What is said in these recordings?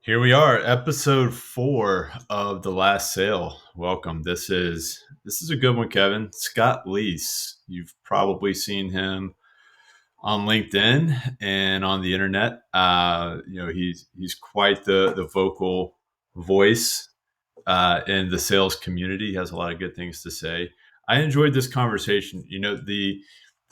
Here we are, episode 4 of The Last Sale. Welcome. This is a good one, Kevin. Scott Leese. You've probably seen him on LinkedIn and on the internet. He's quite the vocal voice in the sales community. He has a lot of good things to say. I enjoyed this conversation.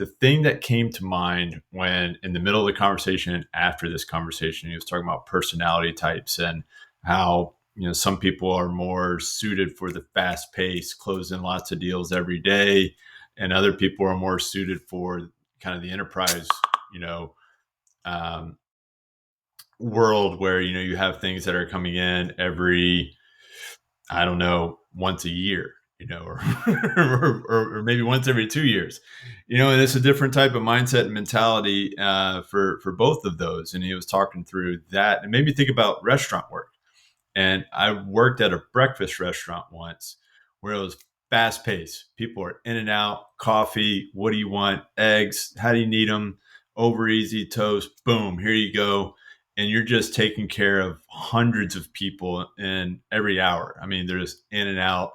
The thing that came to mind when in the middle of the conversation and after this conversation, he was talking about personality types and how some people are more suited for the fast pace, closing lots of deals every day, and other people are more suited for kind of the enterprise, you know, um, world where you have things that are coming in every, I don't know, once a year, or, or maybe once every 2 years, and it's a different type of mindset and mentality for both of those. And he was talking through that and made me think about restaurant work. And I worked at a breakfast restaurant once where it was fast paced. People are in and out, coffee. What do you want? Eggs. How do you need them? Over easy toast. Boom. Here you go. And you're just taking care of hundreds of people in every hour. I mean, they're just in and out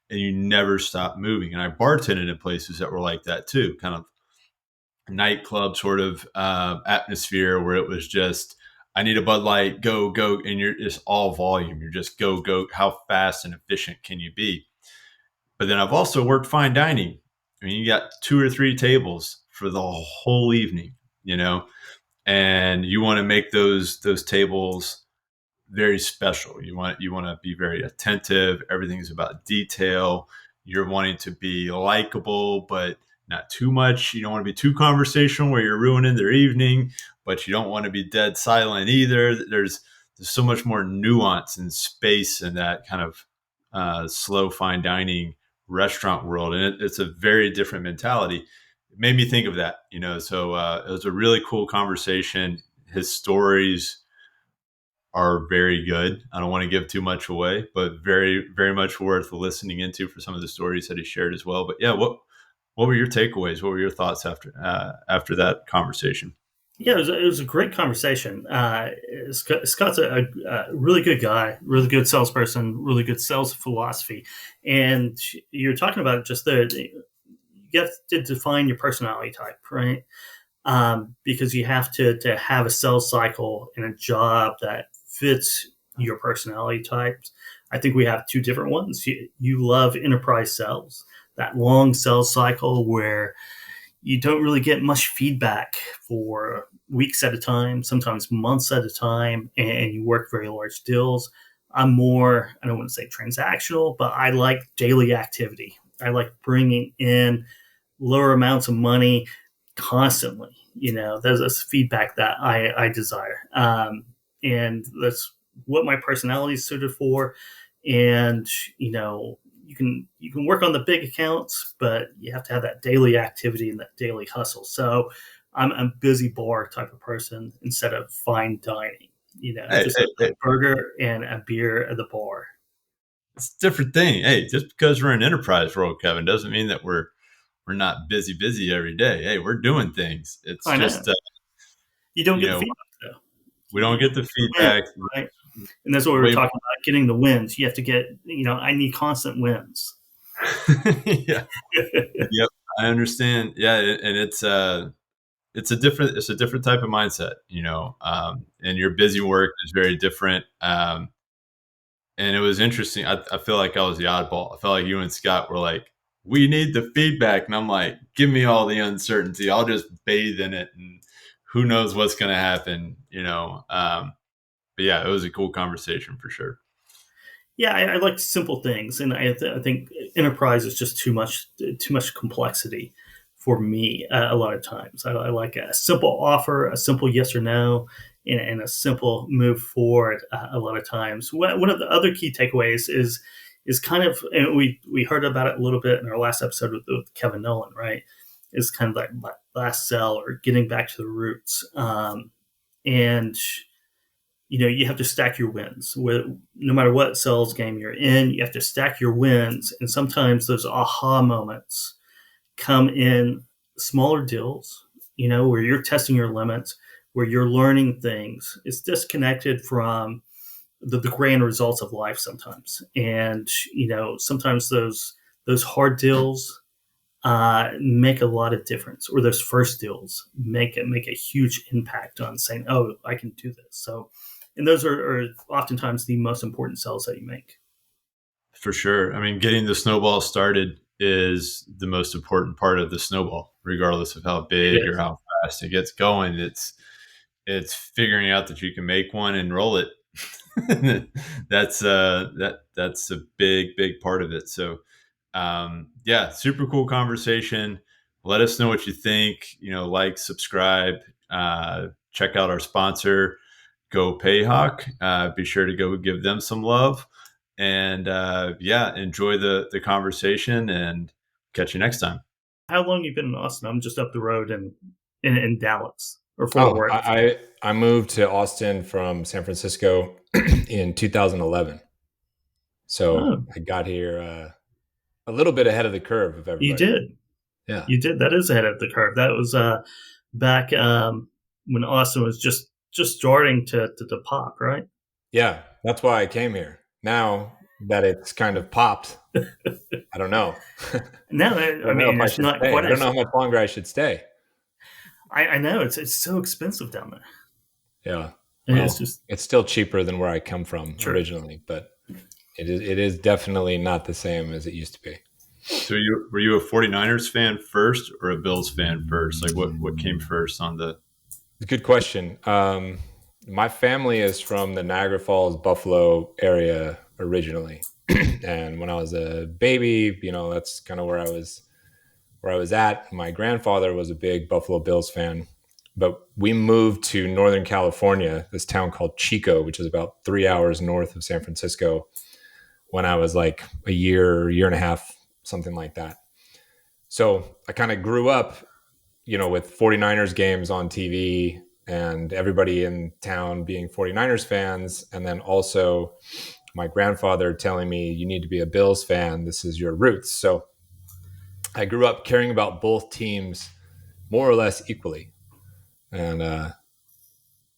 and you never stop moving. And I bartended in places that were like that too, kind of nightclub sort of atmosphere where it was just, I need a Bud Light, go, go. And you're just all volume. You're just go, go. How fast and efficient can you be? But then I've also worked fine dining. I mean, you got 2 or 3 tables for the whole evening, and you want to make those tables very special. You want to be very attentive. Everything's about detail. You're wanting to be likable, but not too much. You don't want to be too conversational where you're ruining their evening, but you don't want to be dead silent either. There's so much more nuance and space in that kind of slow fine dining restaurant world, and it's a very different mentality. It made me think of that, So it was a really cool conversation. His stories are very good. I don't want to give too much away, but very, very much worth listening into for some of the stories that he shared as well. But yeah, what were your takeaways? What were your thoughts after that conversation? Yeah, it was a great conversation. Scott's a really good guy, really good salesperson, really good sales philosophy. And you're talking about just you have to define your personality type, right? Because you have to have a sales cycle and a job that fits your personality types. I think we have two different ones. You love enterprise sales, that long sales cycle where you don't really get much feedback for weeks at a time, sometimes months at a time, and you work very large deals. I'm more, I don't want to say transactional, but I like daily activity. I like bringing in lower amounts of money constantly. That's feedback that I desire. And that's what my personality is suited for. And, you can work on the big accounts, but you have to have that daily activity and that daily hustle. So I'm a busy bar type of person instead of fine dining. Hey, Just hey, a hey, burger and a beer at the bar. it's a different thing. Hey, just because we're in enterprise world, Kevin, doesn't mean that we're not busy every day. Hey, we're doing things. It's I know just you don't you get the know feedback though. we don't You get the get the wins, feedback. right? And that's what we were Way talking about, getting the wins. You have to get, I need constant wins. yeah. Yep, I understand. Yeah, and it's a different type of mindset, and your busy work is very different. And it was interesting. I feel like I was the oddball. I felt like you and Scott were like, we need the feedback. And I'm like, give me all the uncertainty. I'll just bathe in it and who knows what's going to happen. But yeah, it was a cool conversation for sure. Yeah, I like simple things, and I think enterprise is just too much complexity for me. A lot of times, I like a simple offer, a simple yes or no, and a simple move forward. A lot of times, one of the other key takeaways is kind of, and we heard about it a little bit in our last episode with Kevin Nolan, right? Is kind of like last sell or getting back to the roots, and you have to stack your wins. No matter what sales game you're in, you have to stack your wins. And sometimes those aha moments come in smaller deals, where you're testing your limits, where you're learning things. It's disconnected from, the grand results of life sometimes. And sometimes those hard deals make a lot of difference, or those first deals make a huge impact on saying, "Oh, I can do this." So, and those are oftentimes the most important sales that you make. For sure. I mean, getting the snowball started is the most important part of the snowball, regardless of how It big or is. how fast it gets going. It's figuring out that you can make one and roll it. That's a big part of it. So yeah, super cool conversation. Let us know what you think. Like, subscribe, check out our sponsor, Go Payhawk. Be sure to go give them some love, and yeah, enjoy the conversation. And catch you next time. How long you been in Austin? I'm just up the road in Dallas or Fort Oh, Worth. I moved to Austin from San Francisco in 2011. So Oh, I got here a little bit ahead of the curve of you everybody. did. Yeah. You did. That is ahead of the curve. That was back when Austin was just starting to pop, right? Yeah. That's why I came here. Now that it's kind of popped, I don't know. I No, I don't know mean if I it's should not stay. quite I don't as know how much longer I should stay. I know it's so expensive down there. Yeah. It's Well, just it's still cheaper than where I come from true. originally, but it is definitely not the same as it used to be. So were you a 49ers fan first or a Bills fan first? Like what came first on the Good question. My family is from the Niagara Falls, Buffalo area originally, and when I was a baby, that's kind of where I was at. My grandfather was a big Buffalo Bills fan, but we moved to Northern California, this town called Chico, which is about 3 hours north of San Francisco, when I was like a year and a half, something like that. So I kind of grew up with 49ers games on TV and everybody in town being 49ers fans. And then also my grandfather telling me, you need to be a Bills fan. This is your roots. So I grew up caring about both teams more or less equally. And, the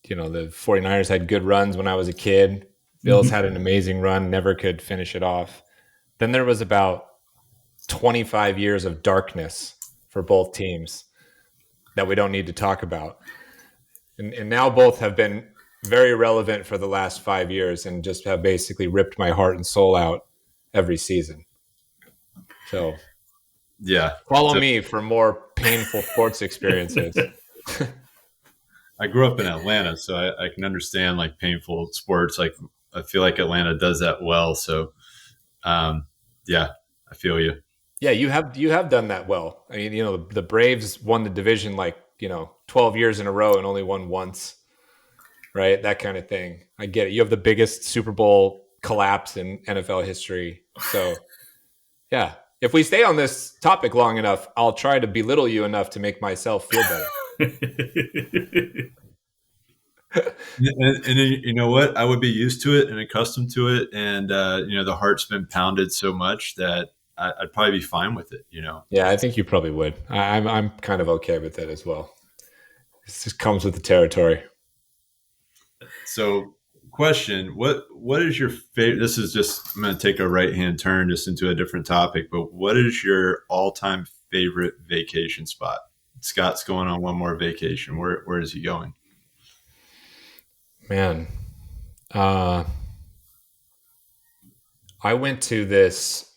49ers had good runs when I was a kid. Bills Hmm. had an amazing run, never could finish it off. Then there was about 25 years of darkness for both teams that we don't need to talk about. And now both have been very relevant for the last 5 years and just have basically ripped my heart and soul out every season. So yeah. follow So me for more painful sports experiences. I grew up in Atlanta, so I can understand like painful sports. Like I feel like Atlanta does that well. So um, yeah, I feel you. Yeah, you have done that well. I mean, the Braves won the division like 12 years in a row and only won once, right? That kind of thing. I get it. You have the biggest Super Bowl collapse in NFL history. So yeah, if we stay on this topic long enough, I'll try to belittle you enough to make myself feel better. And then, you know what? I would be used to it and accustomed to it, and the heart's been pounded so much that I'd probably be fine with it. Yeah, I think you probably would. I'm kind of okay with it as well. It just comes with the territory. So, question: what is your favorite? This is just I'm going to take a right hand turn just into a different topic, but what is your all time favorite vacation spot? Scott's going on one more vacation. Where is he going? Man, uh, I went to this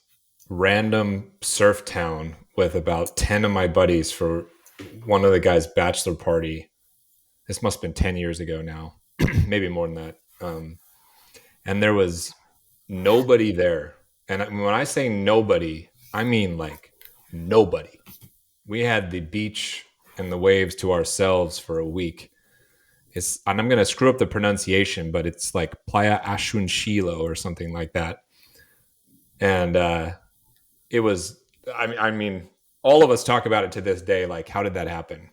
random surf town with about 10 of my buddies for one of the guys' bachelor party. This must have been 10 years ago now, maybe more than that. And there was nobody there. And when I say nobody, I mean like nobody. We had the beach and the waves to ourselves for a week. And I'm going to screw up the pronunciation, but it's like Playa Ashunchilo or something like that. And it was, I mean, all of us talk about it to this day. Like, how did that happen?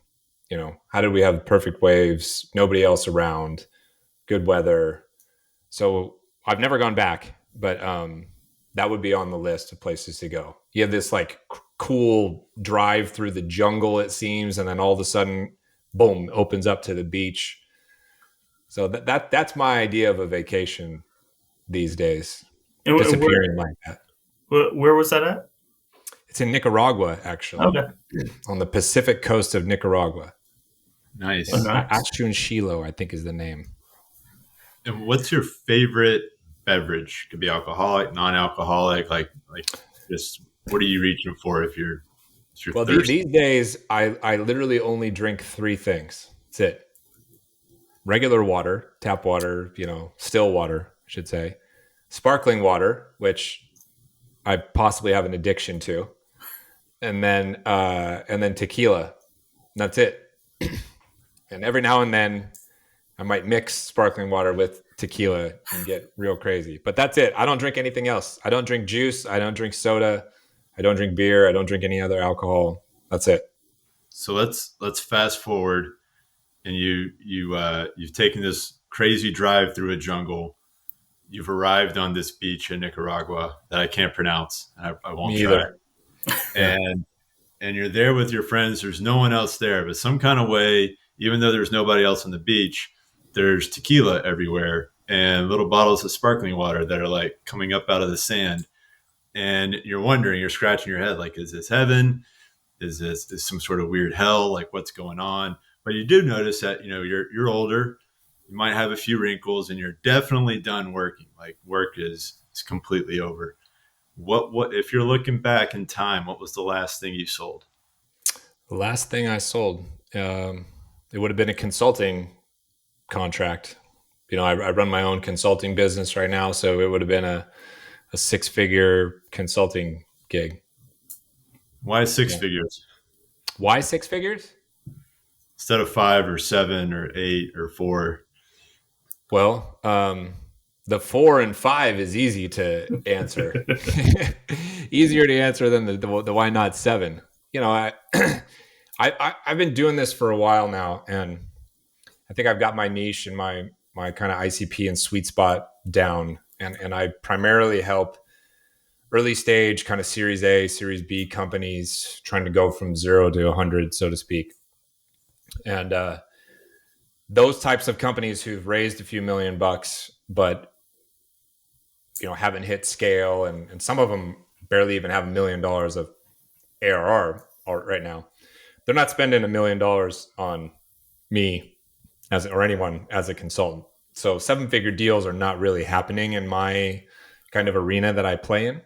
How did we have perfect waves, nobody else around, good weather? So I've never gone back, but that would be on the list of places to go. You have this like cool drive through the jungle, it seems, and then all of a sudden, boom, opens up to the beach. So that's my idea of a vacation. these days, And disappearing like that. where was that at? It's in Nicaragua, actually, Okay. on the Pacific coast of Nicaragua. Oh, Yeah, Nice. nice. Ashun Shilo, I think is the name. And what's your favorite beverage? Could be alcoholic, non-alcoholic. Like just what are you reaching for if you're Well, thirsty? these days, I literally only drink three things. That's it: regular water, tap water, still water, I should say, sparkling water, which I possibly have an addiction to, and then tequila. That's it. And every now and then, I might mix sparkling water with tequila and get real crazy. But that's it. I don't drink anything else. I don't drink juice. I don't drink soda. I don't drink beer. I don't drink any other alcohol. That's it. So let's fast forward, and you've taken this crazy drive through a jungle. You've arrived on this beach in Nicaragua that I can't pronounce. I won't Me try. either. Yeah. And you're there with your friends. There's no one else there, but some kind of way, even though there's nobody else on the beach, there's tequila everywhere and little bottles of sparkling water that are like coming up out of the sand. And you're wondering, you're scratching your head, like, is this heaven? Is some sort of weird hell? Like, what's going on? But you do notice that you're older. You might have a few wrinkles, and you're definitely done working. Like, work is completely over. What if you're looking back in time? What was the last thing you sold? The last thing I sold, it would have been a consulting contract. I run my own consulting business right now, so it would have been a six-figure consulting gig. Why six Yeah. figures Why six figures? instead of five or seven or eight or four? Well, the 4 and 5 is easy to answer. Easier to answer than the why not seven. I've been doing this for a while now, and I think I've got my niche and my kind of ICP and sweet spot down. And I primarily help early stage kind of Series A, Series B companies trying to go from 0 to 100, so to speak. And those types of companies who've raised a few $1 million, but haven't hit scale, and some of them barely even have $1 million of ARR right now. They're not spending $1 million on me or anyone as a consultant. So 7-figure deals are not really happening in my kind of arena that I play in.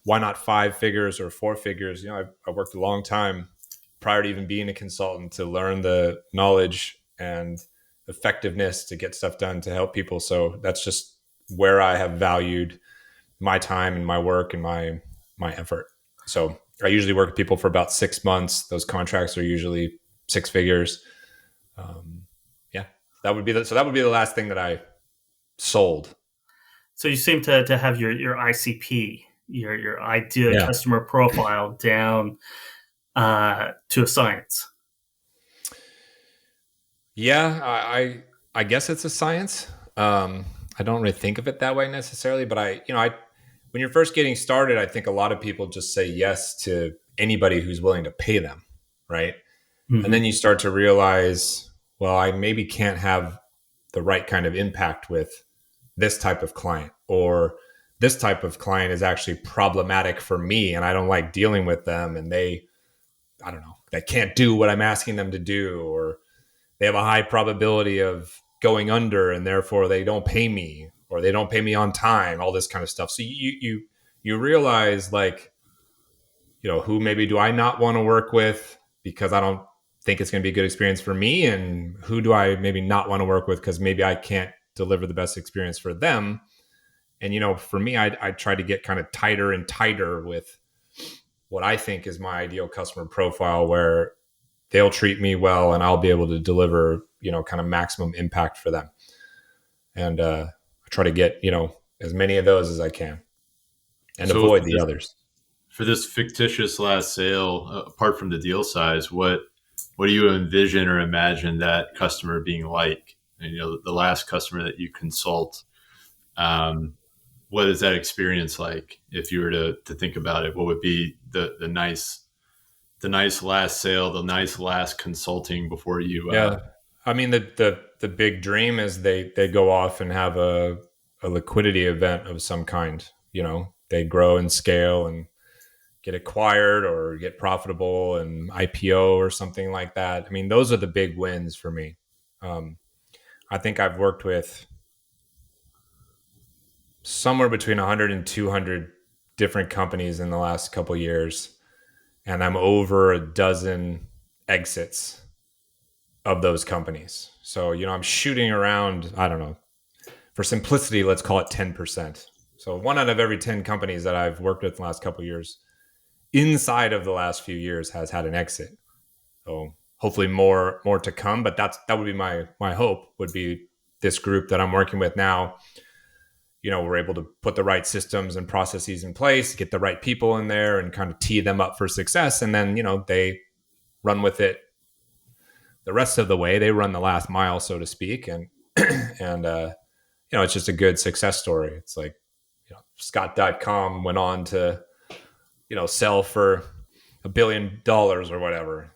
Why not 5 figures or 4 figures? I worked a long time prior to even being a consultant to learn the knowledge and effectiveness to get stuff done to help people. So that's just where I have valued my time and my work and my effort. So I usually work with people for about 6 months. Those contracts are usually 6 figures. Yeah, that would be the last thing that I sold. So you seem to have your ICP, your idea Yeah. customer profile down to a science. Yeah, I guess it's a science. I don't really think of it that way necessarily, but when you're first getting started, I think a lot of people just say yes to anybody who's willing to pay them, right? Mm-hmm. And then you start to realize, well, I maybe can't have the right kind of impact with this type of client, or this type of client is actually problematic for me and I don't like dealing with them, and they can't do what I'm asking them to do, or they have a high probability of going under and therefore they don't pay me, or they don't pay me on time, all this kind of stuff. So you realize, like, who maybe do I not want to work with because I don't think it's going to be a good experience for me, and who do I maybe not want to work with because maybe I can't deliver the best experience for them. And for me, I try to get kind of tighter and tighter with what I think is my ideal customer profile, where they'll treat me well and I'll be able to deliver kind of maximum impact for them. And I try to get as many of those as I can and So avoid the others. For this fictitious last sale, apart from the deal size, what do you envision or imagine that customer being like? And, the last customer that you consult, what is that experience like? If you were to think about it, what would be the nice last sale, the nice last consulting before you? Yeah, I mean the big dream is they go off and have a a liquidity event of some kind. They grow and scale and get acquired or get profitable and IPO or something like that. I mean, those are the big wins for me. I think I've worked with somewhere between 100 and 200 different companies in the last couple of years, and I'm over a dozen exits of those companies. So, I'm shooting around, I don't know, for simplicity, let's call it 10%. So one out of every 10 companies that I've worked with in the last couple of years, inside of the last few years, has had an exit. So hopefully more to come, but that would be my hope, would be this group that I'm working with now. We're able to put the right systems and processes in place, get the right people in there, and kind of tee them up for success. And then, they run with it the rest of the way. They run the last mile, so to speak. And, and, it's just a good success story. It's like, Scott.com went on to, sell for $1 billion or whatever.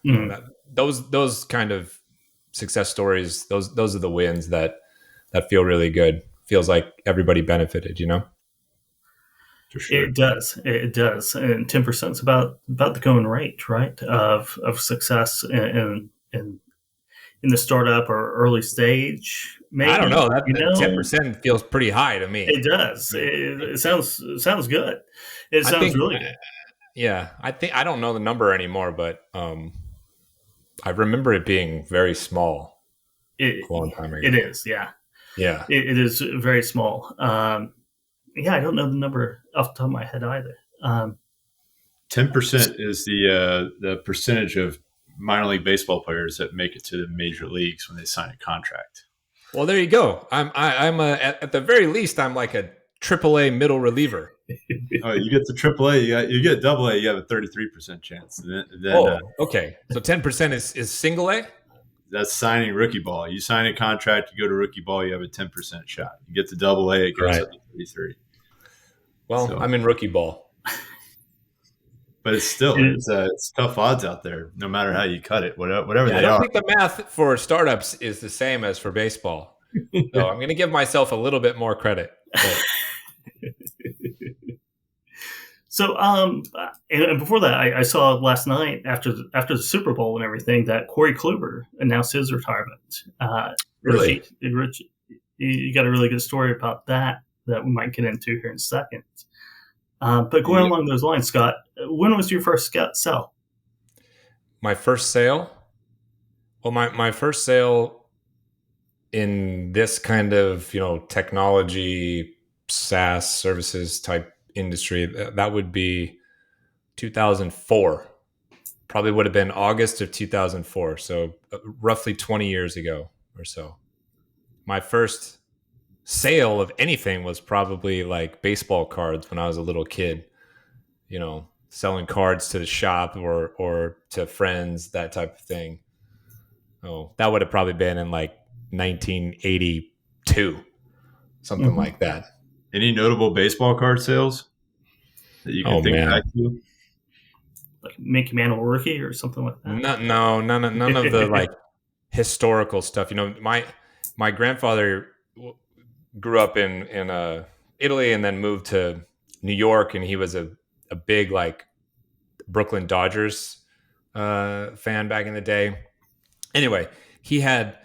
Those kind of success stories, those are the wins that feel really good. Feels like everybody benefited, For sure. It does. It does. And 10% is about the going rate, right? Of success in the startup or early stage, maybe. I don't know. That 10% feels pretty high to me. It does. It sounds good. It sounds really good. Yeah, I don't know the number anymore, but I remember it being very small a long time ago. It is, yeah. Yeah. It is very small. I don't know the number off the top of my head either. 10% is the percentage of minor league baseball players that make it to the major leagues when they sign a contract. Well, there you go. I'm at the very least, I'm like a AAA middle reliever. Oh, you get to AAA, you get AA, you have a 33% chance. Okay. So 10% is single A? That's signing rookie ball. You sign a contract, you go to rookie ball, you have a 10% shot. You get to AA, it goes up to 33. Well, I'm in rookie ball. But it's still it's tough odds out there, no matter how you cut it, whatever they are. I don't think the math for startups is the same as for baseball. So I'm going to give myself a little bit more credit. So, and before that, I saw last night after the Super Bowl and everything that Corey Kluber announced his retirement. Really? Rich, you got a really good story about that we might get into here in a second. But going along those lines, Scott, when was your first sell? My first sale? Well, my first sale in this kind of, technology, SaaS services type industry, that would be 2004. Probably would have been August of 2004. So roughly 20 years ago or so. My first sale of anything was probably like baseball cards when I was a little kid, selling cards to the shop or to friends, that type of thing. Oh, that would have probably been in like 1982, something like that. Any notable baseball card sales that you can think back to? Like Mickey Mantle rookie or something like that? None of the like historical stuff. My grandfather grew up in Italy and then moved to New York, and he was a big like Brooklyn Dodgers fan back in the day. Anyway, he had,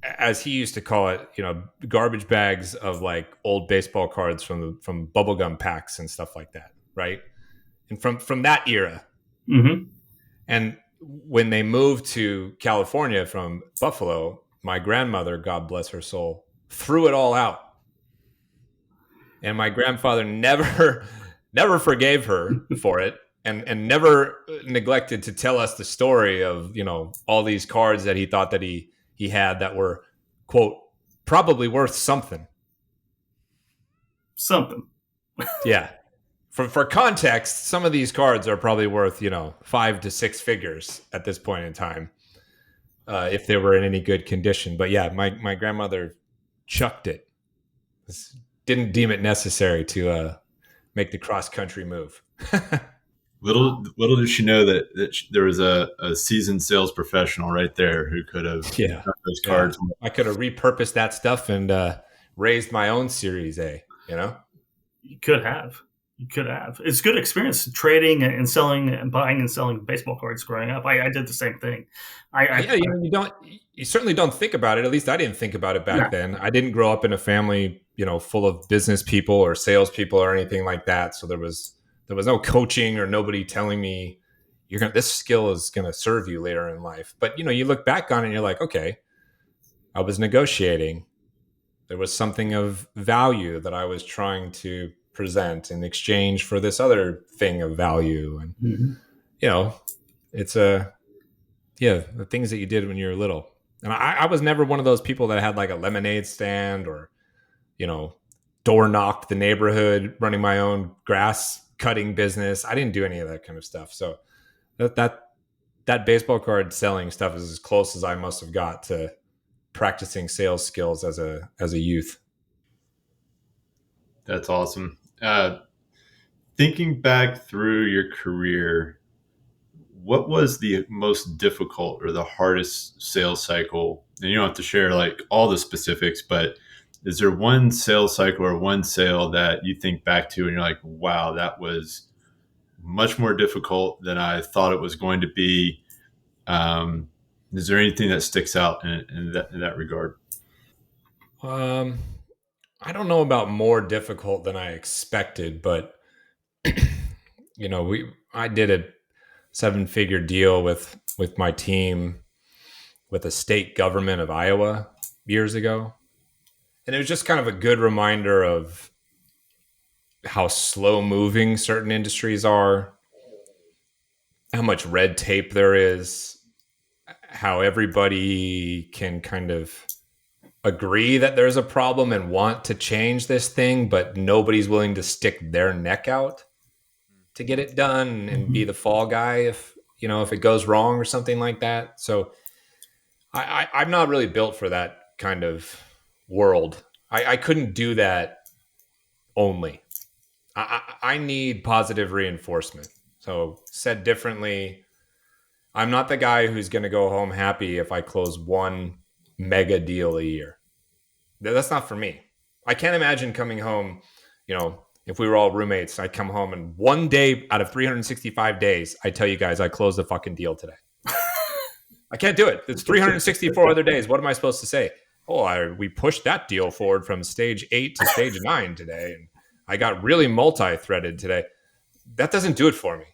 as he used to call it, garbage bags of like old baseball cards from bubblegum packs and stuff like that, right? And from that era. Mm-hmm. And when they moved to California from Buffalo, my grandmother, God bless her soul, threw it all out. And my grandfather never forgave her for it, and never neglected to tell us the story of, all these cards that he thought that he had that were, quote, probably worth something. Yeah. For context, some of these cards are probably worth, 5 to 6 figures at this point in time, if they were in any good condition. But yeah, my grandmother chucked it. Didn't deem it necessary to make the cross-country move. Little did she know that there was a seasoned sales professional right there who could have done those cards. I could have repurposed that stuff and raised my own Series A, you know? You could have. You could have. It's good experience trading and selling and buying and selling baseball cards growing up. I did the same thing. I Yeah, you certainly don't think about it. At least I didn't think about it back yeah. then. I didn't grow up in a family, full of business people or salespeople or anything like that. So there was no coaching or nobody telling me this skill is gonna serve you later in life. But you look back on it and you're like, okay, I was negotiating. There was something of value that I was trying to present in exchange for this other thing of value. And Mhm. you know, it's a yeah, the things that you did when you were little. And I was never one of those people that had like a lemonade stand or, you know, door knocked the neighborhood, running my own grass cutting business. I didn't do any of that kind of stuff. So that baseball card selling stuff is as close as I must have got to practicing sales skills as a youth. That's awesome. Thinking back through your career, what was the most difficult or the hardest sales cycle? And you don't have to share like all the specifics, but is there one sales cycle or one sale that you think back to and you're like, wow, that was much more difficult than I thought it was going to be? Um, is there anything that sticks out in that regard? Um, I don't know about more difficult than I expected, but I did a seven-figure deal with my team with the state government of Iowa years ago. And it was just kind of a good reminder of how slow moving certain industries are, how much red tape there is, how everybody can kind of agree that there's a problem and want to change this thing, but nobody's willing to stick their neck out to get it done and be Mhm. the fall guy if it goes wrong or something like that. So I'm not really built for that kind of world. I couldn't do that only. I need positive reinforcement. So said differently, I'm not the guy who's going to go home happy if I close one mega deal a year. That's not for me. I can't imagine coming home, if we were all roommates, I'd come home and one day out of 365 days, I tell you guys I closed the fucking deal today. I can't do it. It's 364 other days. What am I supposed to say? Oh, we pushed that deal forward from stage 8 to stage 9 today. And I got really multi-threaded today. That doesn't do it for me.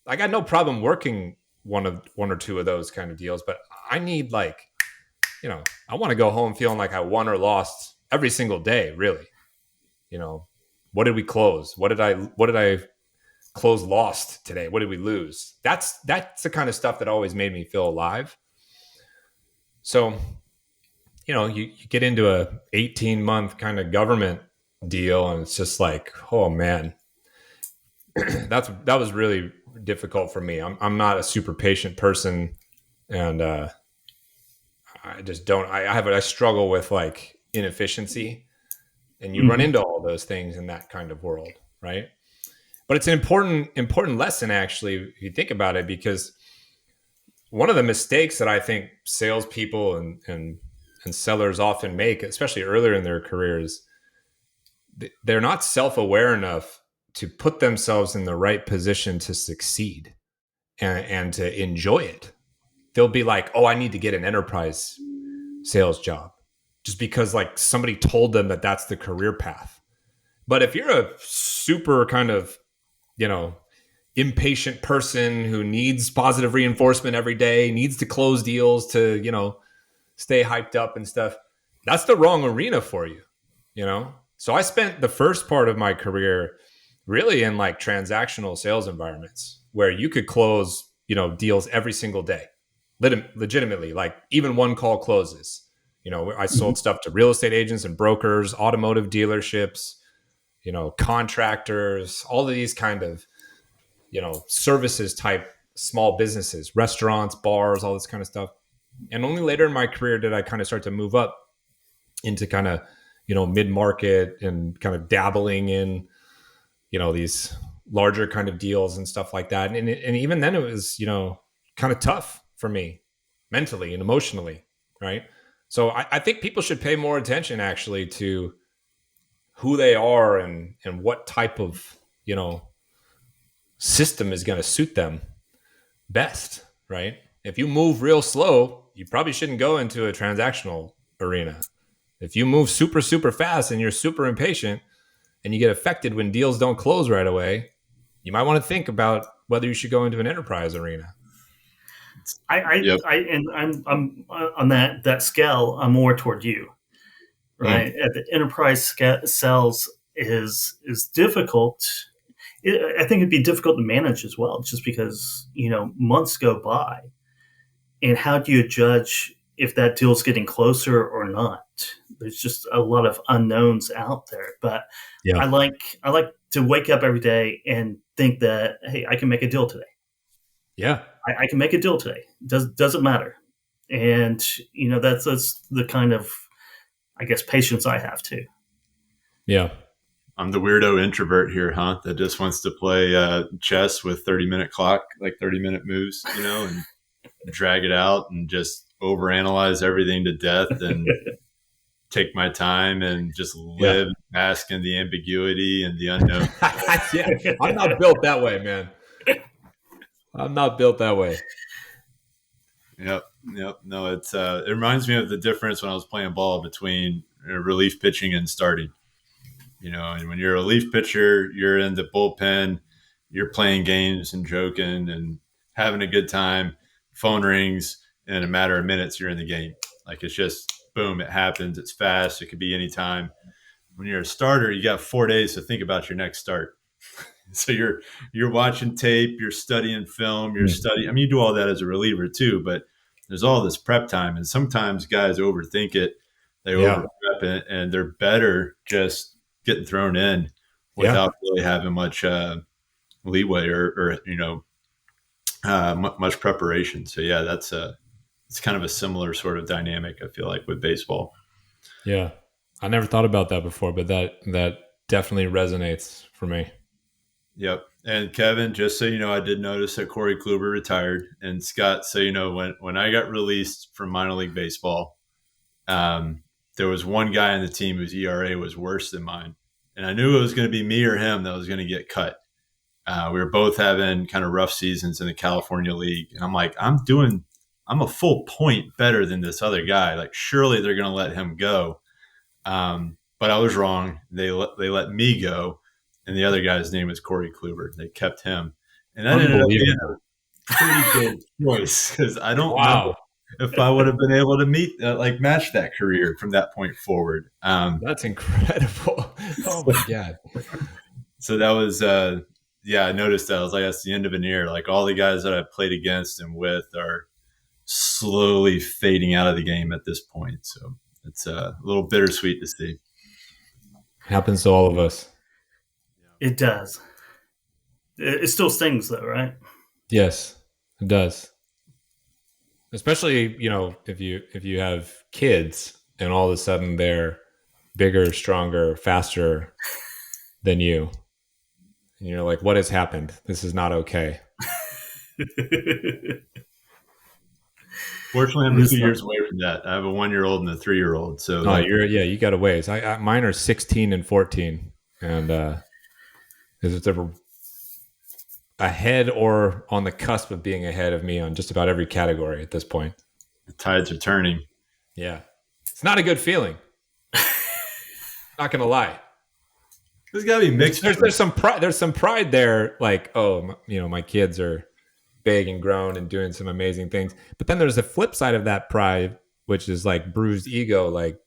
I got no problem working one or two of those kind of deals, but I need I want to go home feeling like I won or lost every single day, really. You know, what did we close? What did I close lost today? What did we lose? That's the kind of stuff that always made me feel alive. So, you get into a 18-month kind of government deal and it's just like, oh man, that was really difficult for me. I'm not a super patient person, and I just don't. I struggle with like inefficiency, and you run Mhm. into all those things in that kind of world, right? But it's an important lesson actually if you think about it, because one of the mistakes that I think salespeople and sellers often make, especially earlier in their careers, they're not self-aware enough to put themselves in the right position to succeed and to enjoy it. They'll be like, oh, I need to get an enterprise sales job just because like somebody told them that that's the career path. But if you're a super kind of, you know, impatient person who needs positive reinforcement every day, needs to close deals to, stay hyped up and stuff, that's the wrong arena for you. So I spent the first part of my career really in like transactional sales environments where you could close, deals every single day, legitimately, like even one call closes. I Mhm. sold stuff to real estate agents and brokers, automotive dealerships, contractors, all of these kind of, services type small businesses, restaurants, bars, all this kind of stuff. And only later in my career did I kind of start to move up into kind of, mid market and kind of dabbling in, these larger kind of deals and stuff like that. And even then it was, kind of tough for me mentally and emotionally. Right. So I think people should pay more attention actually to who they are and what type of, system is going to suit them best, right? If you move real slow, you probably shouldn't go into a transactional arena. If you move super, super fast and you're super impatient and you get affected when deals don't close right away, you might want to think about whether you should go into an enterprise arena. Yep. And I'm on that scale. I'm more toward you, right? At the enterprise sales is difficult. I think it'd be difficult to manage as well, just because months go by, and how do you judge if that deal's getting closer or not? There's just a lot of unknowns out there. But Yeah. I like to wake up every day and think that, hey, I can make a deal today. Yeah. I can make a deal today. Doesn't matter. And that's the kind of, I guess, patience I have too. Yeah. I'm the weirdo introvert here, huh? That just wants to play chess with 30-minute clock, like 30-minute moves, and drag it out and just overanalyze everything to death and take my time and just Yeah. live, bask in the ambiguity and the unknown. Yeah. I'm not built that way, man. I'm not built that way. Yep. No, it reminds me of the difference when I was playing ball between relief pitching and starting. And when you're a relief pitcher, you're in the bullpen, you're playing games and joking and having a good time. Phone rings, and in a matter of minutes, you're in the game. Like, it's just boom, it happens. It's fast. It could be anytime. When you're a starter, you got 4 days to think about your next start. So you're watching tape, you're studying film, you're studying. I mean, you do all that as a reliever too, but there's all this prep time, and sometimes guys overthink it. They over prep it, and they're better just getting thrown in without really having much leeway or much preparation. So yeah, it's kind of a similar sort of dynamic, I feel like, with baseball. Yeah. I never thought about that before, but that definitely resonates for me. Yep. And Kevin, just so you know, I did notice that Corey Kluber retired. And Scott, so you know, when I got released from minor league baseball, there was one guy on the team whose ERA was worse than mine. And I knew it was going to be me or him that was going to get cut. We were both having kind of rough seasons in the California League. And I'm like, I'm a full point better than this other guy. Like, surely they're going to let him go. But I was wrong. They let me go. And the other guy's name was Corey Kluber. They kept him. And that ended up being a pretty good choice, because I don't know if I would have been able to match that career from that point forward. That's incredible. Oh my God. So that was, I noticed that. I was like, that's the end of an era. Like, all the guys that I played against and with are slowly fading out of the game at this point. So it's a little bittersweet to see. Happens to all of us. It does. It still stings, though, right? Yes, it does. Especially, if you have kids and all of a sudden they're bigger, stronger, faster than you, and you're like, what has happened? This is not okay. Fortunately, I'm a few years away from that. I have a 1-year-old and a 3-year-old. So you got a ways. Mine are 16 and 14, and it's ever ahead or on the cusp of being ahead of me on just about every category at this point. The tides are turning. Yeah, it's not a good feeling. Not gonna lie. There's got to be mixed. There's some pride. There's some pride there. Like, my kids are big and grown and doing some amazing things. But then there's the flip side of that pride, which is like bruised ego. Like,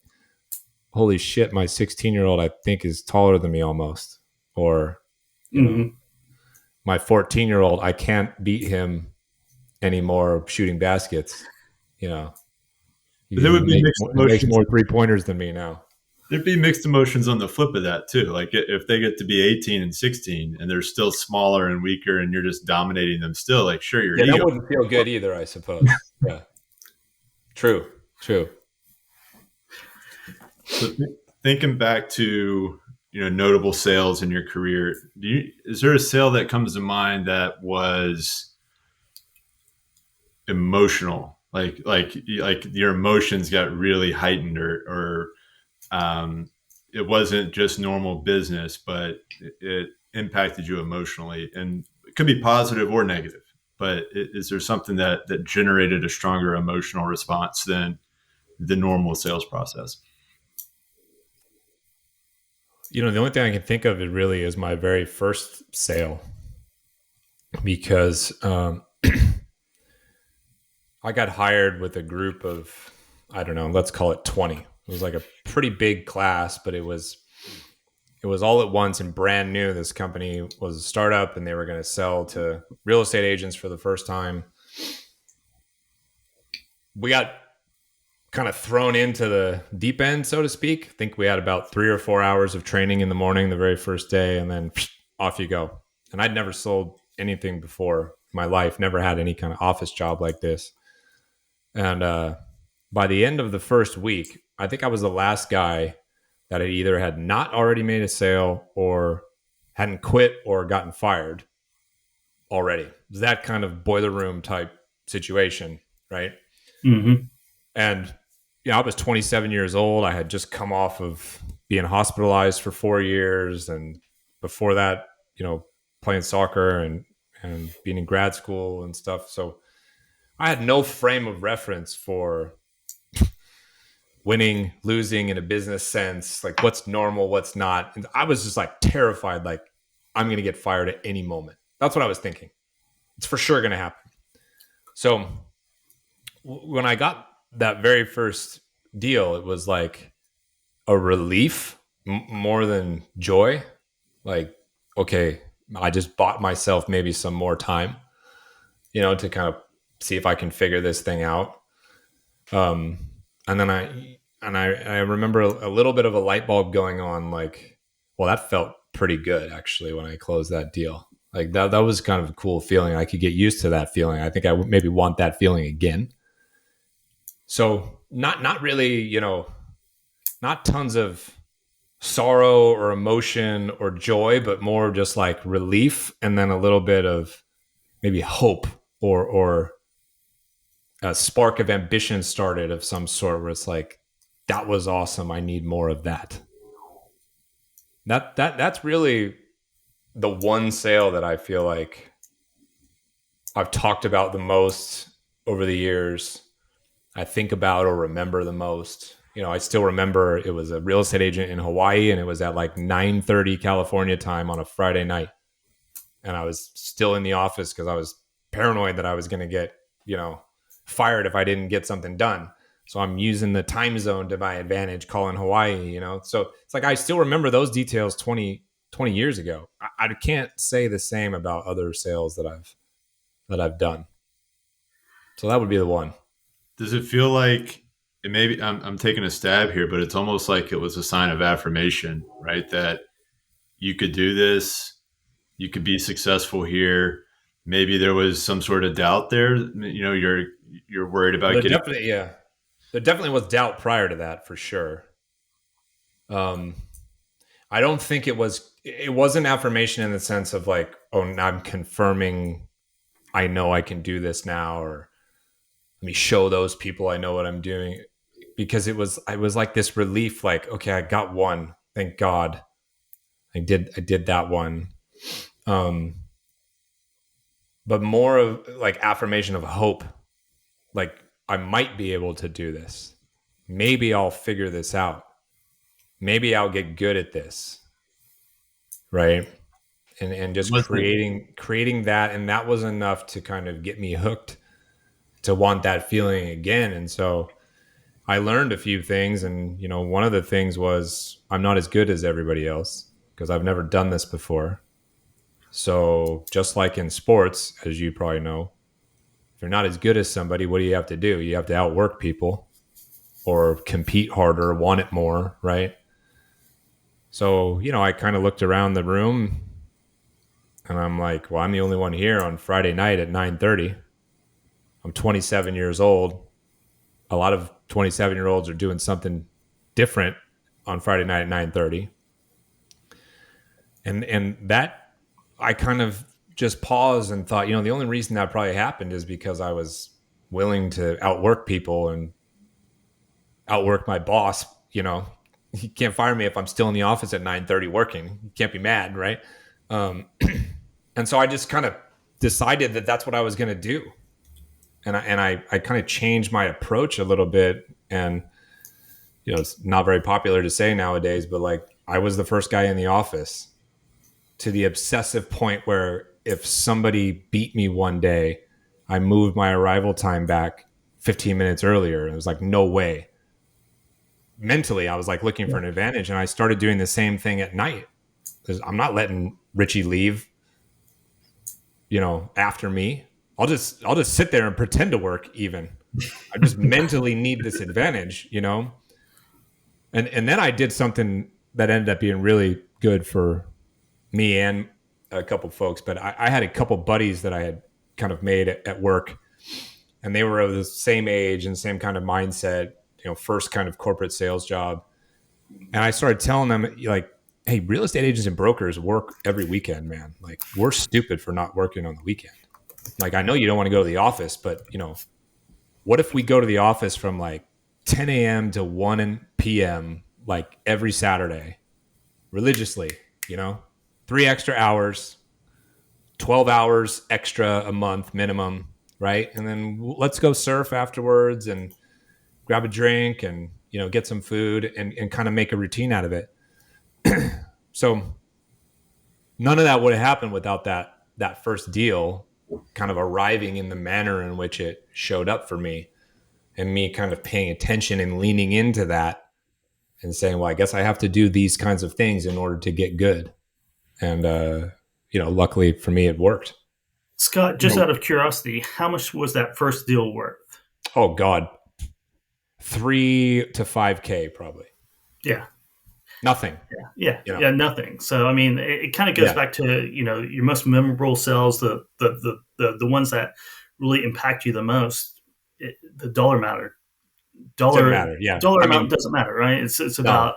holy shit, my 16-year-old, I think, is taller than me almost. Or, my 14-year-old, I can't beat him anymore shooting baskets. There would be makes more 3-pointers than me now. There'd be mixed emotions on the flip of that too. Like, if they get to be 18 and 16 and they're still smaller and weaker and you're just dominating them still, like, sure, your ego. That wouldn't feel good either, I suppose. Yeah. True. So thinking back to, notable sales in your career, is there a sale that comes to mind that was emotional like your emotions got really heightened, or it wasn't just normal business, but it impacted you emotionally, and it could be positive or negative. But is there something that generated a stronger emotional response than the normal sales process? The only thing I can think of it really is my very first sale because I got hired with a group of, I don't know, let's call it 20. It was like a pretty big class, but it was all at once and brand new. This company was a startup and they were going to sell to real estate agents for the first time. We got kind of thrown into the deep end, so to speak. I think we had about 3 or 4 hours of training in the morning the very first day, and then off you go. And I'd never sold anything before in my life, never had any kind of office job like this. And by the end of the first week, I think I was the last guy that had not already made a sale or hadn't quit or gotten fired already. It was that kind of boiler room type situation, right? Mm-hmm. And I was 27 years old. I had just come off of being hospitalized for 4 years, and before that, playing soccer and being in grad school and stuff. So I had no frame of reference for winning, losing in a business sense, like what's normal, what's not. And I was just like terrified, like I'm going to get fired at any moment. That's what I was thinking. It's for sure going to happen. So when I got that very first deal, it was like a relief more than joy. Like, okay, I just bought myself maybe some more time, to kind of see if I can figure this thing out. Um, and then I remember a little bit of a light bulb going on. Like, well, that felt pretty good actually when I closed that deal. Like that was kind of a cool feeling. I could get used to that feeling. I think I would maybe want that feeling again. So not really, not tons of sorrow or emotion or joy, but more just like relief, and then a little bit of maybe hope or a spark of ambition started of some sort, where it's like, that was awesome. I need more of that. That's really the one sale that I feel like I've talked about the most over the years. I think about or remember the most. I still remember it was a real estate agent in Hawaii, and it was at like 9:30 California time on a Friday night. And I was still in the office because I was paranoid that I was going to get, fired if I didn't get something done. So I'm using the time zone to my advantage, calling Hawaii, So it's like I still remember those details 20 years ago. I can't say the same about other sales that I've done. So that would be the one. Does it feel like it maybe I'm taking a stab here, but it's almost like it was a sign of affirmation, right? That you could do this, you could be successful here. Maybe there was some sort of doubt there. You're worried about There getting. definitely, yeah, there definitely was doubt prior to that for sure. Um, I don't think it was an affirmation in the sense of like, oh, I'm confirming I know I can do this now, or let me show those people I know what I'm doing. Because I was like this relief, like, okay, I got one. Thank God. I did that one. Um, but more of like affirmation of hope. Like, I might be able to do this. Maybe I'll figure this out. Maybe I'll get good at this. Right. And just Wasn't creating that, and that was enough to kind of get me hooked to want that feeling again. And so I learned a few things, and one of the things was I'm not as good as everybody else because I've never done this before. So just like in sports, as you probably know, if you're not as good as somebody, what do you have to do? You have to outwork people or compete harder, want it more, right? So, I kind of looked around the room and I'm like, well, I'm the only one here on Friday night at 9:30. I'm 27 years old. A lot of 27-year-olds are doing something different on Friday night at 9:30. And that, I kind of just paused and thought, the only reason that probably happened is because I was willing to outwork people and outwork my boss. You know, he can't fire me if I'm still in the office at 9:30 working. You can't be mad, right? Um, and so I just kind of decided that that's what I was going to do, and I kind of changed my approach a little bit. And you know, it's not very popular to say nowadays, but like I was the first guy in the office, to the obsessive point where if somebody beat me one day, I moved my arrival time back 15 minutes earlier. It was like, no way. Mentally, I was like looking for an advantage, and I started doing the same thing at night. I'm not letting Richie leave, you know, after me. I'll just sit there and pretend to work even. I just mentally need this advantage, you know? And then I did something that ended up being really good for me and a couple folks, but I had a couple buddies that I had kind of made at work, and they were of the same age and same kind of mindset, you know, first kind of corporate sales job. And I started telling them, like, hey, real estate agents and brokers work every weekend, man. Like, we're stupid for not working on the weekend. Like, I know you don't want to go to the office, but, you know, what if we go to the office from like 10 a.m. to 1 p.m., like every Saturday, religiously, you know, 3 extra hours, 12 hours extra a month minimum, right? And then let's go surf afterwards and grab a drink and, you know, get some food and kind of make a routine out of it. So none of that would have happened without that first deal kind of arriving in the manner in which it showed up for me, and me kind of paying attention and leaning into that and saying, well, I guess I have to do these kinds of things in order to get good. And, you know, luckily for me, it worked. Scott, just out of curiosity, how much was that first deal worth? Oh God, 3 to 5K probably. Yeah. Nothing. Yeah, you know? yeah, nothing. So I mean, it kind of goes back to, you know, your most memorable sales, the ones that really impact you the most. The dollar matter, Doesn't dollar matter. Yeah. dollar I amount mean, doesn't matter, right? It's no. about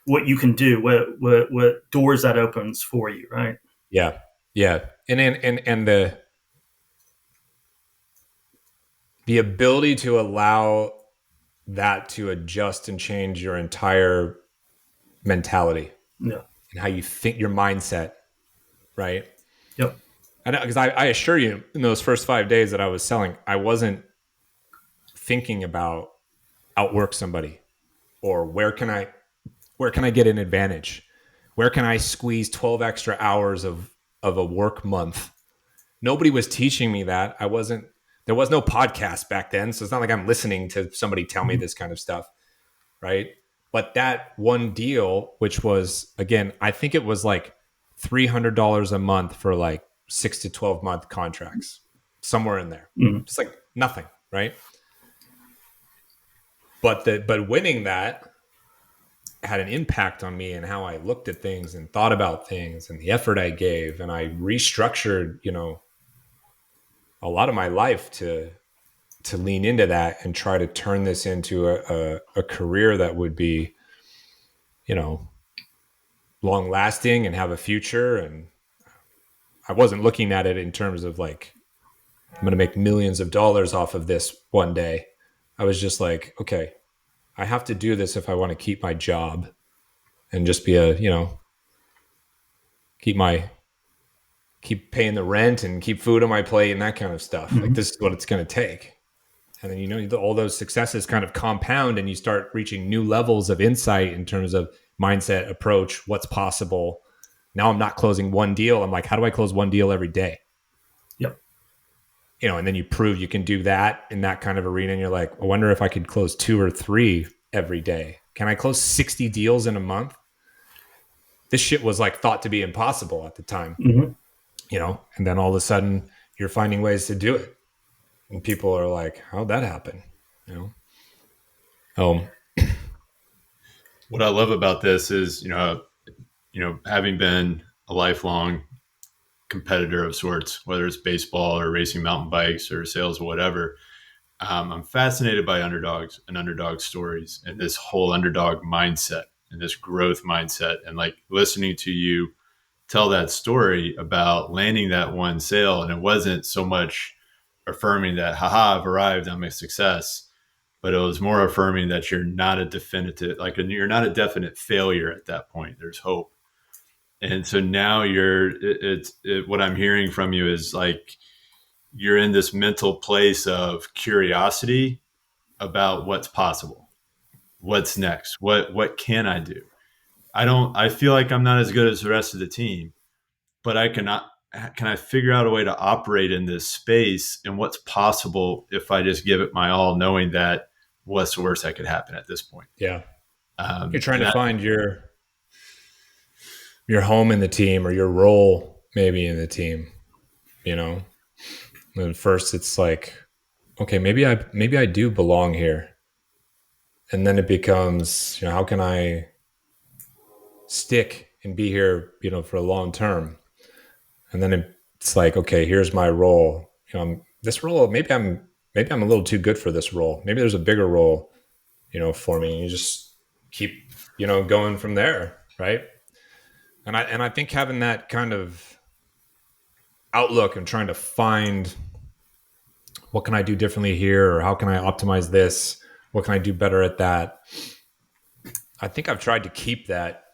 what you can do, what doors that opens for you, right? Yeah. Yeah. And the ability to allow that to adjust and change your entire mentality Yeah. and how you think, your mindset, right? Yep. I know, because I assure you, in those first 5 days that I was selling, I wasn't thinking about outwork somebody, or where can I get an advantage? Where can I squeeze 12 extra hours of a work month? Nobody was teaching me that. There was no podcast back then, so it's not like I'm listening to somebody tell me this kind of stuff, right? But that one deal, which was, again, I think it was like $300 a month for like 6 to 12 month contracts, somewhere in there. Mhm. Just like nothing, right? But winning that had an impact on me and how I looked at things and thought about things and the effort I gave. And I restructured, you know, a lot of my life to lean into that and try to turn this into a career that would be, you know, long lasting and have a future. And I wasn't looking at it in terms of like, I'm going to make millions of dollars off of this one day. I was just like, okay, I have to do this if I want to keep my job and just be you know, keep paying the rent and keep food on my plate and that kind of stuff. Mm-hmm. Like, this is what it's going to take. And then, you know, all those successes kind of compound and you start reaching new levels of insight in terms of mindset, approach, what's possible. Now I'm not closing one deal. I'm like, how do I close one deal every day? Yep. You know, and then you prove you can do that in that kind of arena. And you're like, I wonder if I could close 2 or 3 every day. Can I close 60 deals in a month? This shit was like thought to be impossible at the time, Mm-hmm. you know, and then all of a sudden you're finding ways to do it. And people are like, how'd that happen? You know? What I love about this is, having been a lifelong competitor of sorts, whether it's baseball or racing mountain bikes or sales or whatever, I'm fascinated by underdogs and underdog stories and this whole underdog mindset and this growth mindset. And like listening to you tell that story about landing that one sale, and it wasn't so much affirming that, haha, I've arrived, I'm a success. But it was more affirming that you're not a definitive, like you're not a definite failure at that point. There's hope. And so now what I'm hearing from you is like you're in this mental place of curiosity about what's possible, what's next, what can I do. I feel like I'm not as good as the rest of the team, but can I figure out a way to operate in this space and what's possible if I just give it my all, knowing that what's the worst that could happen at this point. Yeah. You're trying to That find your home in the team or your role maybe in the team, you know. And first it's like, okay, maybe I do belong here. And then it becomes, how can I stick and be here, for a long term? And then it's like, okay, here's my role. This role, maybe I'm a little too good for this role. Maybe there's a bigger role, for me. And you just keep, going from there, right? And I think having that kind of outlook and trying to find what can I do differently here, or how can I optimize this? What can I do better at that? I think I've tried to keep that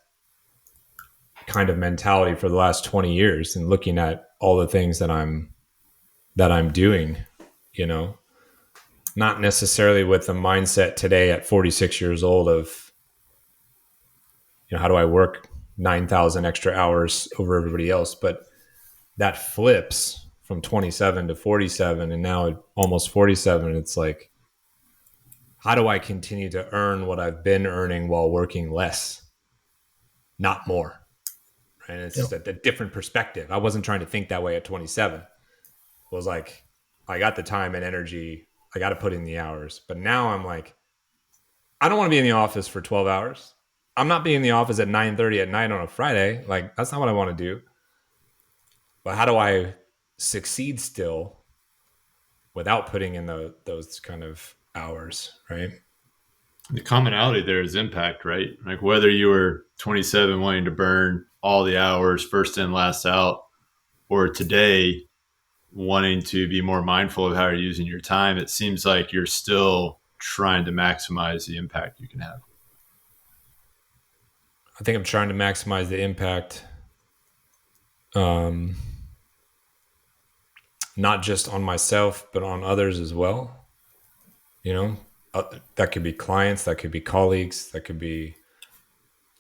kind of mentality for the last 20 years and looking at all the things that I'm doing, you know, not necessarily with the mindset today at 46 years old of, how do I work 9,000 extra hours over everybody else? But that flips from 27 to 47 and now almost 47. It's like, how do I continue to earn what I've been earning while working less, not more? And it's just a different perspective. I wasn't trying to think that way at 27. It was like, I got the time and energy. I got to put in the hours. But now I'm like, I don't want to be in the office for 12 hours. I'm not being in the office at 9:30 at night on a Friday. Like, that's not what I want to do. But how do I succeed still without putting in those kind of hours, right? the commonality there is impact, right? Like whether you were 27 wanting to burn all the hours, first in, last out, or today wanting to be more mindful of how you're using your time, it seems like you're still trying to maximize the impact you can have. I think I'm trying to maximize the impact, not just on myself, but on others as well. That could be clients, that could be colleagues, that could be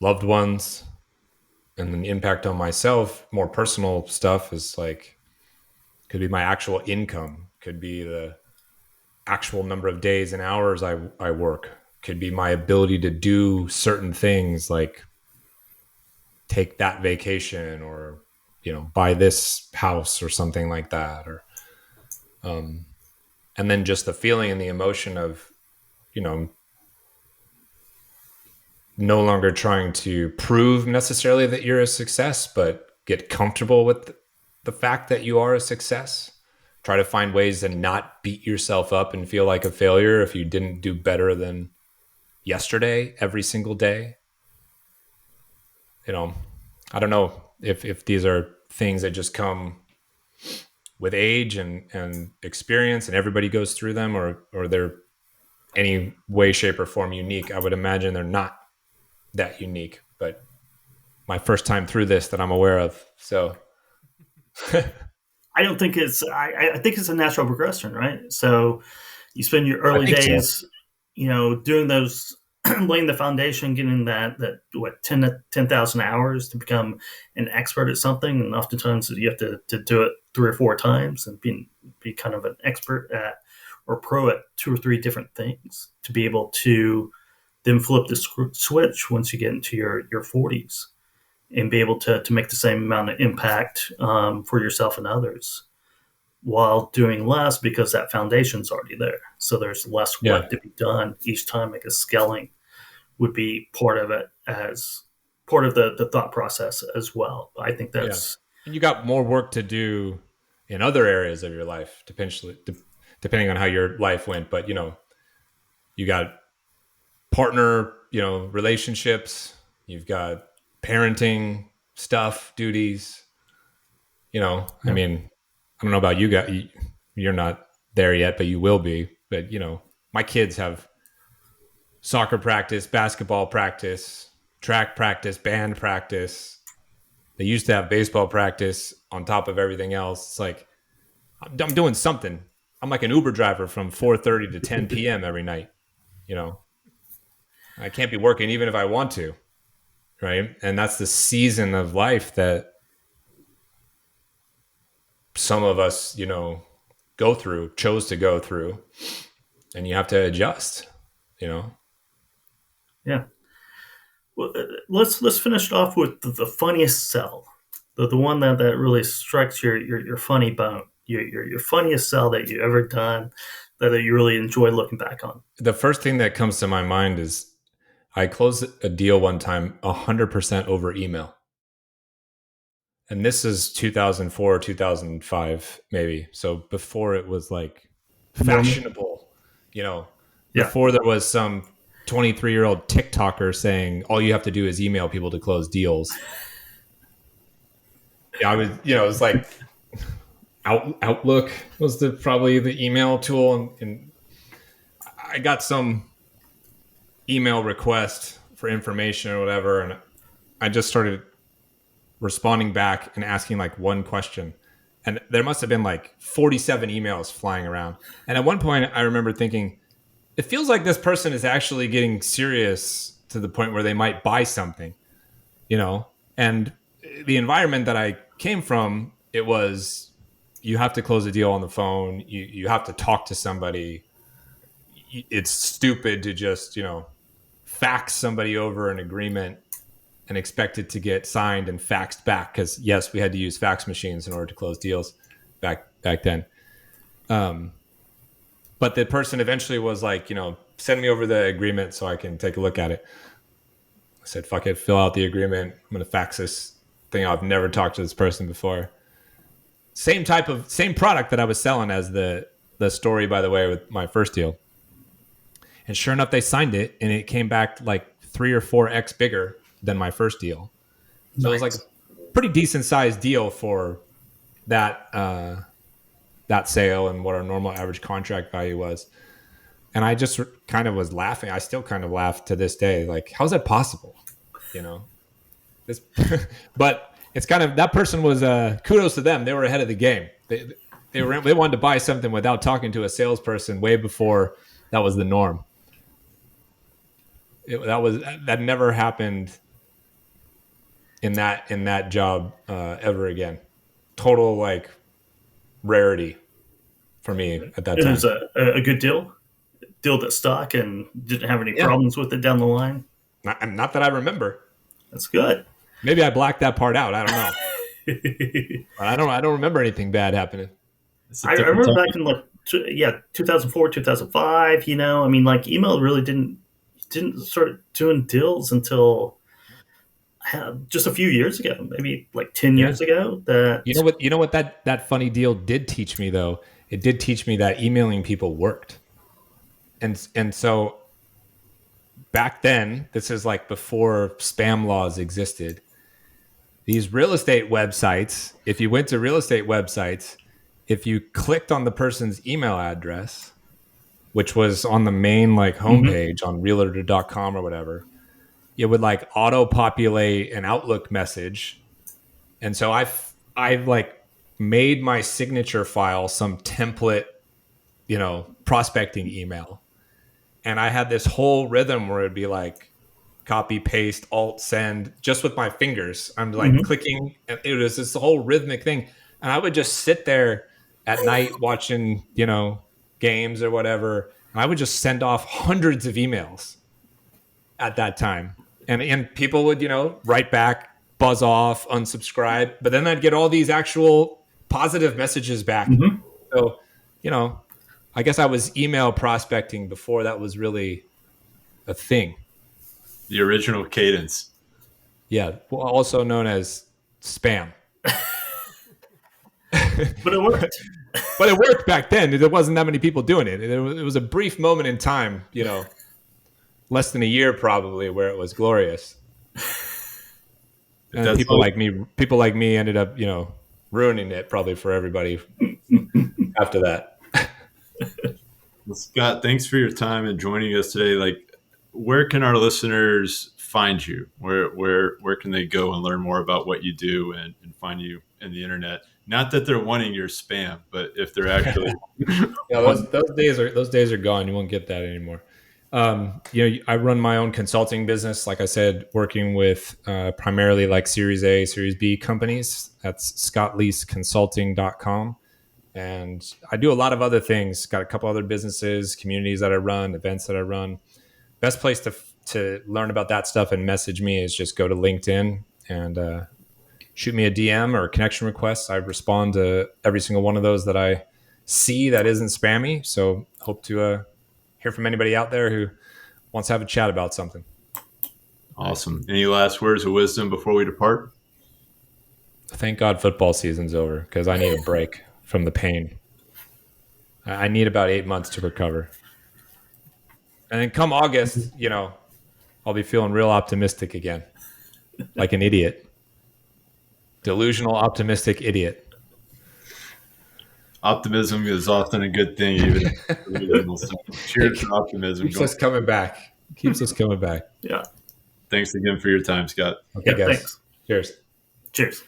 loved ones. And then the impact on myself, more personal stuff, is like, could be my actual income, could be the actual number of days and hours I work, could be my ability to do certain things like take that vacation or, buy this house or something like that. Or, and then just the feeling and the emotion of, no longer trying to prove necessarily that you're a success, but get comfortable with the fact that you are a success. Try to find ways to not beat yourself up and feel like a failure if you didn't do better than yesterday every single day. I don't know if these are things that just come with age and experience and everybody goes through them, or they're any way, shape, or form unique. I would imagine they're not that unique, but my first time through this that I'm aware of. So I don't think it's. I think it's a natural progression, right? So you spend your I early think so. days, doing those, laying the foundation, getting that 10,000 hours to become an expert at something, and oftentimes you have to do it 3 or 4 times and be kind of an expert at or pro at 2 or 3 different things to be able to then flip the switch once you get into your 40s and be able to make the same amount of impact for yourself and others while doing less because that foundation's already there. So there's less Yeah. work to be done each time. I guess scaling would be part of it as part of the thought process as well. I think Yeah. that's And you got more work to do in other areas of your life, depending on how your life went. But, you got partner, relationships, you've got parenting stuff, duties, I mean, I don't know about you guys. You're not there yet, but you will be. But my kids have soccer practice, basketball practice, track practice, band practice. They used to have baseball practice on top of everything else. It's like I'm doing something. I'm like an Uber driver from 4:30 to 10 p.m. every night. You know, I can't be working even if I want to, right? And that's the season of life that some of us, chose to go through, and you have to adjust. Yeah. Well, let's finish it off with the funniest sell, the one that really strikes your funny bone, your funniest sell that you ever done, that you really enjoy looking back on. The first thing that comes to my mind is I closed a deal one time 100% over email. And this is 2004, 2005, maybe. So before it was like fashionable, Yeah. before there was some 23-year-old TikToker saying all you have to do is email people to close deals. Yeah, I was, it was like Outlook was probably the email tool. And I got some email request for information or whatever. And I just started responding back and asking like one question. And there must have been like 47 emails flying around. And at one point, I remember thinking, it feels like this person is actually getting serious to the point where they might buy something, And the environment that I came from, it was you have to close a deal on the phone. You have to talk to somebody. It's stupid to just, fax somebody over an agreement and expect it to get signed and faxed back. Because yes, we had to use fax machines in order to close deals back then. But the person eventually was like, send me over the agreement so I can take a look at it. I said, fuck it, fill out the agreement. I'm going to fax this thing. I've never talked to this person before. Same product that I was selling as the story, by the way, with my first deal. And sure enough, they signed it and it came back like 3 or 4x bigger than my first deal. So It was like a pretty decent sized deal for that sale and what our normal average contract value was. And I just kind of was laughing. I still kind of laugh to this day. Like, how's that possible? This, but it's kind of, that person was, kudos to them. They were ahead of the game. They wanted to buy something without talking to a salesperson way before that was the norm. That never happened in that job ever again. Total like rarity for me at that time. It was a good deal that stuck and didn't have any problems with it down the line. Not that I remember. That's good. Maybe I blacked that part out. I don't know. I don't remember anything bad happening. I remember back in 2004, 2005. I mean, like email really didn't start doing deals until just a few years ago, maybe like 10 years ago. You know what that funny deal did teach me though? It did teach me that emailing people worked. And so back then, this is like before spam laws existed. These real estate websites, if you went to real estate websites, if you clicked on the person's email address, which was on the main like homepage on realtor.com or whatever, it would like auto populate an Outlook message. And so I've like made my signature file some template, prospecting email. And I had this whole rhythm where it'd be like copy, paste, alt, send, just with my fingers. I'm like clicking, and it was this whole rhythmic thing. And I would just sit there at night watching, games or whatever. And I would just send off hundreds of emails at that time. And people would, write back, buzz off, unsubscribe. But then I'd get all these actual positive messages back. So, I guess I was email prospecting before that was really a thing. The original cadence. Yeah, also known as spam. But it worked. But it worked back then. There wasn't that many people doing it. It was a brief moment in time, less than a year probably, where it was glorious. And people like me ended up, ruining it probably for everybody after that. Well, Scott, thanks for your time and joining us today. Like, where can our listeners find you? Where can they go and learn more about what you do and find you in the internet? Not that they're wanting your spam, but if they're actually Yeah, wanting, those days are gone. You won't get that anymore. I run my own consulting business. Like I said, working with primarily like Series A, Series B companies. That's scottleaseconsulting.com. And I do a lot of other things. Got a couple other businesses, communities that I run, events that I run. Best place to learn about that stuff and message me is just go to LinkedIn and shoot me a DM or a connection request. I respond to every single one of those that I see that isn't spammy. So hope to hear from anybody out there who wants to have a chat about something. awesome. Any last words of wisdom before we depart? Thank God football season's over because I need a break from the pain. I need about 8 months to recover. And then come August, I'll be feeling real optimistic again, like an idiot. Delusional, optimistic idiot. Optimism is often a good thing, even if so cheers to optimism. Keeps us coming back. Keeps us coming back. Yeah. Thanks again for your time, Scott. Okay, Yeah. guys. Thanks. Cheers. Cheers.